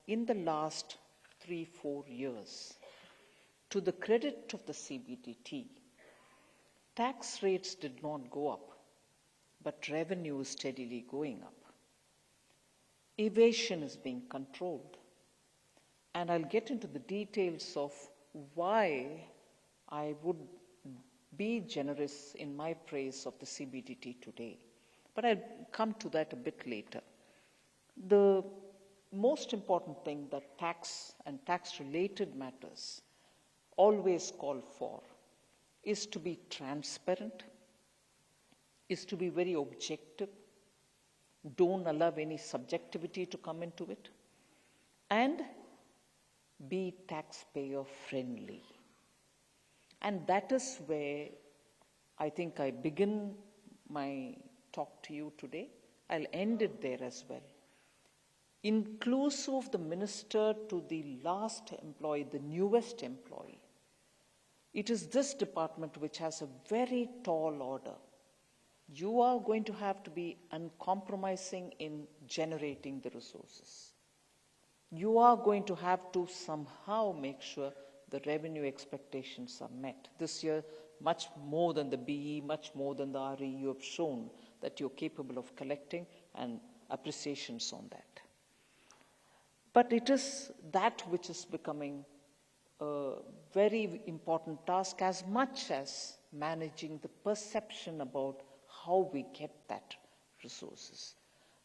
in the last 3-4 years, to the credit of the CBDT, tax rates did not go up, but revenue is steadily going up. Evasion is being controlled. And I'll get into the details of why I would be generous in my praise of the CBDT today. But I'll come to that a bit later. The most important thing that tax and tax-related matters always call for is to be transparent, is to be very objective, don't allow any subjectivity to come into it, and be taxpayer friendly. And that is where I think I begin my talk to you today. I'll end it there as well. Inclusive of the minister to the last employee, the newest employee, it is this department which has a very tall order. You are going to have to be uncompromising in generating the resources. You are going to have to somehow make sure the revenue expectations are met. This year, much more than the BE, much more than the RE, you have shown that you're capable of collecting, and appreciations on that. But it is that which is becoming a very important task, as much as managing the perception about how we get that resources.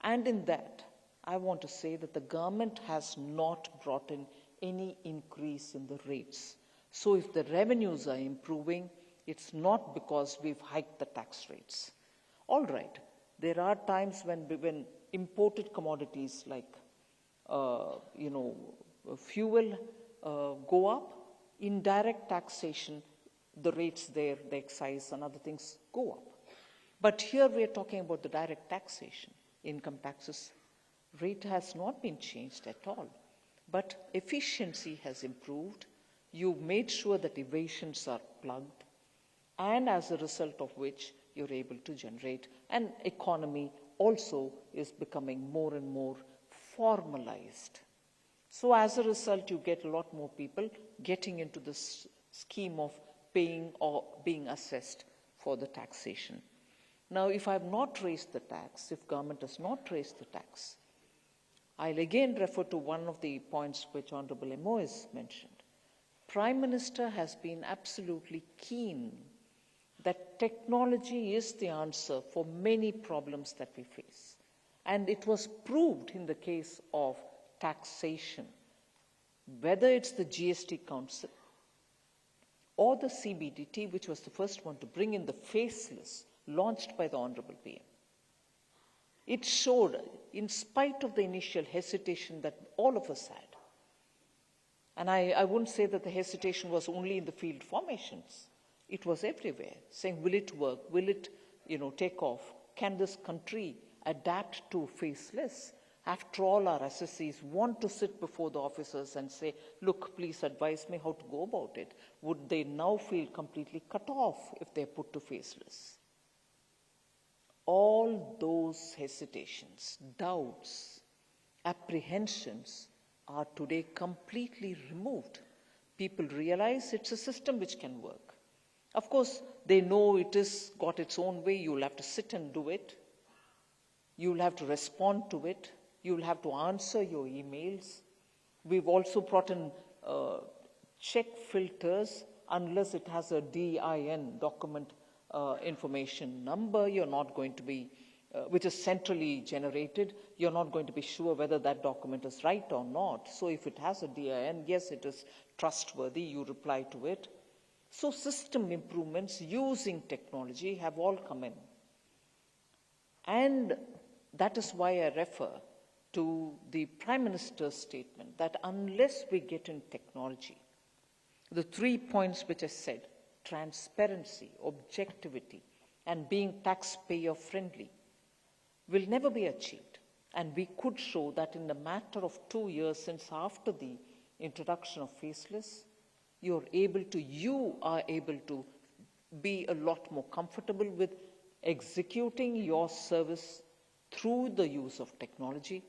And in that, I want to say that the government has not brought in any increase in the rates. So if the revenues are improving, it's not because we've hiked the tax rates. All right, there are times when imported commodities like fuel go up, indirect taxation, the rates there, the excise and other things go up. But here we are talking about the direct taxation. Income taxes rate has not been changed at all. But efficiency has improved. You've made sure that evasions are plugged, and as a result of which you're able to generate. And economy also is becoming more and more formalized. So as a result, you get a lot more people getting into this scheme of paying or being assessed for the taxation. Now, if I have not raised the tax, if government has not raised the tax, I'll again refer to one of the points which Honorable MO has mentioned. Prime Minister has been absolutely keen that technology is the answer for many problems that we face. And it was proved in the case of taxation, whether it's the GST Council or the CBDT, which was the first one to bring in the faceless, launched by the Honorable PM. It showed, in spite of the initial hesitation that all of us had, and I wouldn't say that the hesitation was only in the field formations. It was everywhere, saying, will it work? Will it, take off? Can this country adapt to faceless? After all, our assessees want to sit before the officers and say, look, please advise me how to go about it. Would they now feel completely cut off if they're put to faceless? All those hesitations, doubts, apprehensions are today completely removed. People realize it's a system which can work. Of course, they know it has got its own way. You'll have to sit and do it. You'll have to respond to it. You'll have to answer your emails. We've also brought in check filters unless it has a DIN, document information number. You're not going to be, which is centrally generated, you're not going to be sure whether that document is right or not. So if it has a DIN, yes, it is trustworthy, you reply to it. So system improvements using technology have all come in. And that is why I refer to the Prime Minister's statement that unless we get in technology, the 3 points which I said, transparency, objectivity, and being taxpayer friendly, will never be achieved. And we could show that in the matter of 2 years since after the introduction of faceless, you are able to be a lot more comfortable with executing your service through the use of technology,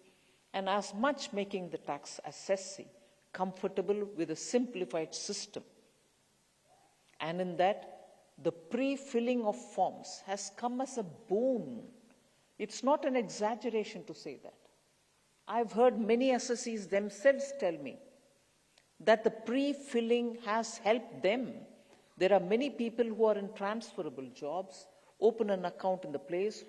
and as much making the tax assessee comfortable with a simplified system. And in that, the pre-filling of forms has come as a boon. It's not an exaggeration to say that. I've heard many assessees themselves tell me that the pre-filling has helped them. There are many people who are in transferable jobs, open an account in the place,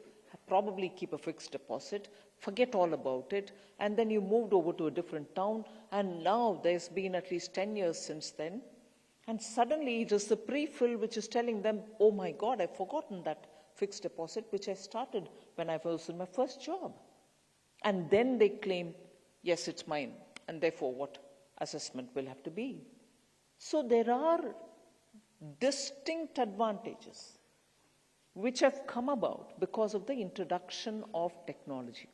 probably keep a fixed deposit, forget all about it, and then you moved over to a different town, and now there's been at least 10 years since then, and suddenly it is the pre-fill which is telling them, oh my God, I've forgotten that fixed deposit which I started when I was in my first job. And then they claim, yes, it's mine, and therefore what assessment will have to be. So there are distinct advantages which have come about because of the introduction of technology.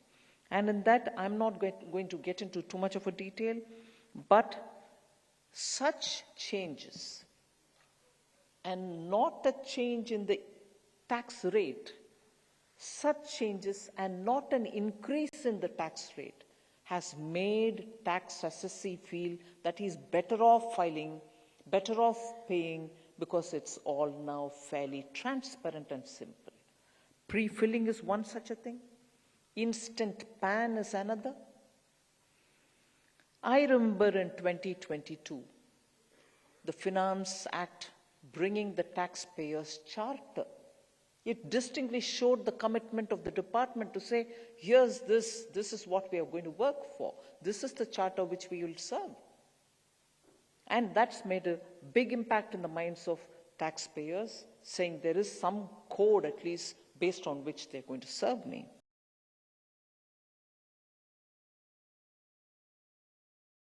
And in that, I'm not going to get into too much of a detail, but such changes, and not a change in the tax rate, such changes and not an increase in the tax rate has made tax assessee feel that he's better off filing, better off paying, because it's all now fairly transparent and simple. Pre-filling is one such a thing. Instant PAN is another. I remember in 2022, the Finance Act bringing the taxpayers' charter. It distinctly showed the commitment of the department to say, here's this is what we are going to work for. This is the charter which we will serve. And that's made a big impact in the minds of taxpayers, saying there is some code at least based on which they're going to serve me.